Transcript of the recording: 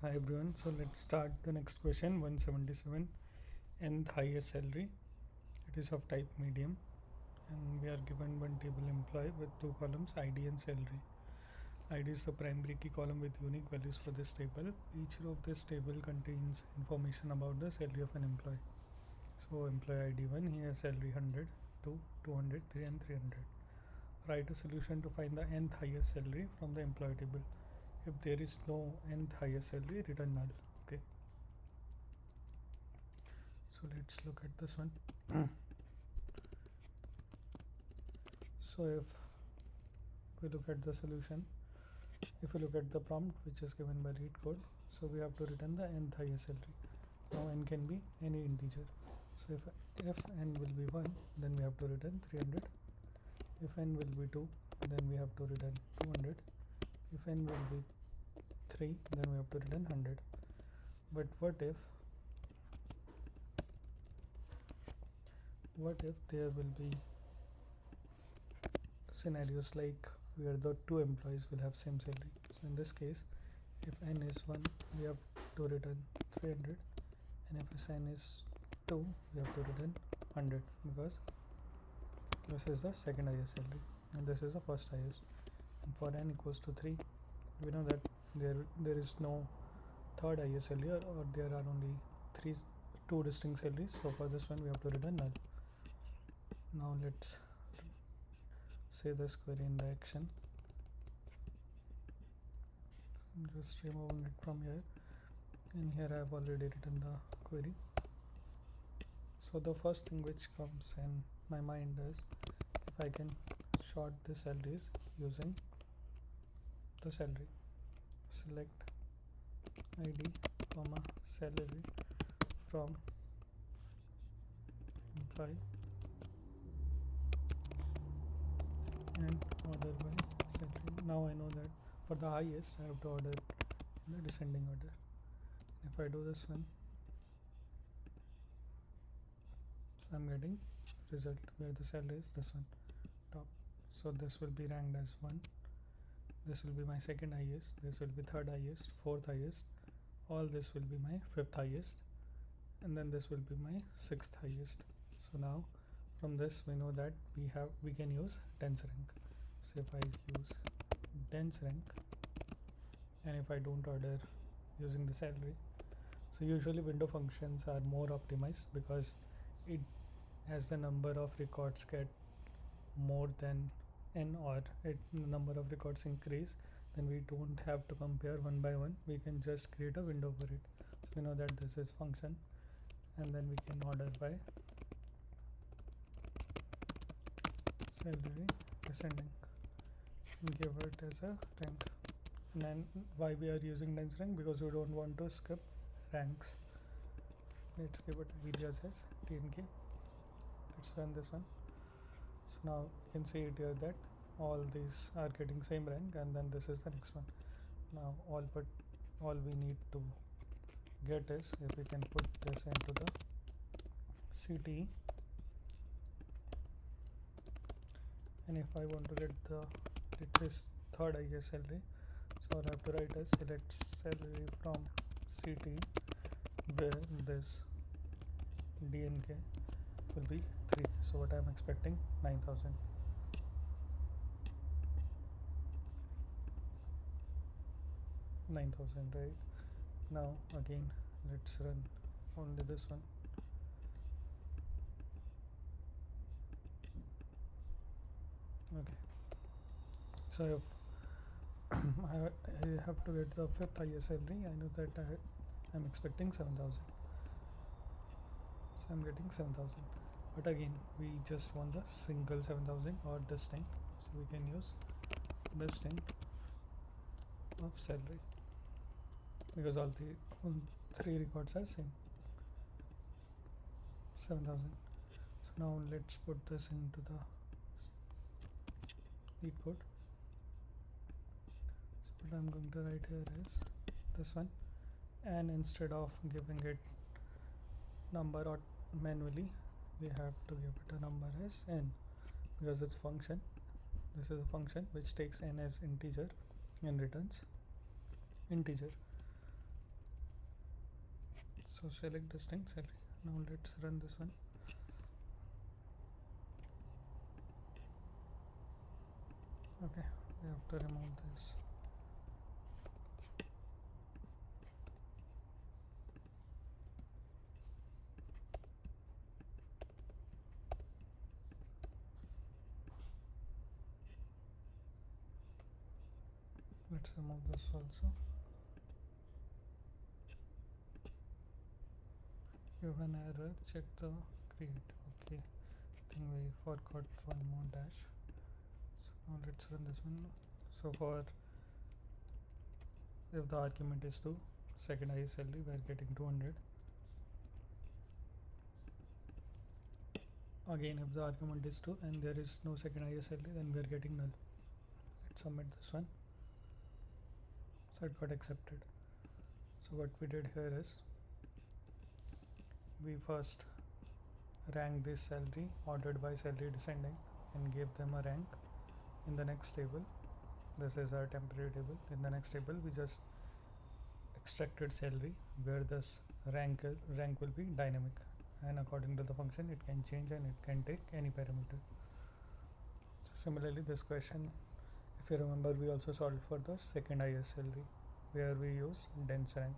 Hi everyone, so let's start the next question. 177, nth highest salary. It is of type medium, and we are given one table employee with two columns, ID and salary. ID is the primary key column with unique values for this table. Each row of this table contains information about the salary of an employee. So employee ID 1, he has salary 100, 2, 200, 3 and 300. Write a solution to find the nth highest salary from the employee table. If there is no nth highest salary, return null. Okay, so let's look at this one. So if we look at the solution, if we look at the prompt which is given by read code, so we have to return the nth highest salary. Now n can be any integer. So if n will be 1, then we have to return 300. If n will be 2, then we have to return 200. If n will be 3, then we have to return 100. But what if there will be scenarios like where the two employees will have same salary? So in this case, if n is 1, we have to return 300, and if n is 2, we have to return 100, because this is the second highest salary and this is the first highest. And for n equals to 3, we know that there is no third highest salary, or there are only two distinct salaries. So for this one we have to return null. Now let's say this query in the action. Just removing it from here, and here I have already written the query. So the first thing which comes in my mind is if I can sort the salaries using the salary. Select ID comma salary from employee and order by salary. Now I know that for the highest I have to order in the descending order. If I do this one, so I'm getting result where the salary is this one, top. So this will be ranked as 1, this will be my second highest, this will be third highest, fourth highest, all this will be my fifth highest, and then this will be my sixth highest. So now from this we know that we can use dense rank. So if I use dense rank, and if I don't order using the salary, so usually window functions are more optimized because it as the number of records get more than n, or number of records increase, then we don't have to compare one by one, we can just create a window for it. So we know that this is function, and then we can order by salary descending and give it as a rank. And then why we are using dense rank? Because we don't want to skip ranks. Let's give it areas as TNK. Let's run this one. So now you can see it here that all these are getting same rank, and then this is the next one. Now all we need to get is if we can put this into the CT, and if I want to get this third highest salary, so I'll have to write a select salary from CT where this DNK will be 3. So what I'm expecting, 9,000. Right? Now again let's run only this one. Okay, so if I have to get the fifth highest salary, I know that I'm expecting 7,000. So I'm getting 7,000, but again we just want the single 7,000 or distinct, so we can use distinct of salary because all three records are same, 7,000. So now let's put this into the read code. So what I'm going to write here is this one, and instead of giving it number or manually, we have to give it a number as n, because it's function. This is a function which takes n as integer and returns integer. So select distinct salary. Now let's run this one. Okay, we have to remove this. Let's remove this also. You have an error, check the create. Okay, I think we forgot one more dash. So now let's run this one. So for if the argument is to second highest salary, we are getting 200. Again, if the argument is 2 and there is no second highest salary, then we are getting null. Let's submit this one. So it got accepted. So what we did here is we first ranked this salary ordered by salary descending and gave them a rank. In the next table, this is our temporary table. In the next table, we just extracted salary where this rank will be dynamic, and according to the function it can change and it can take any parameter. Similarly, this question, if you remember, we also solved for the second highest salary where we use dense rank.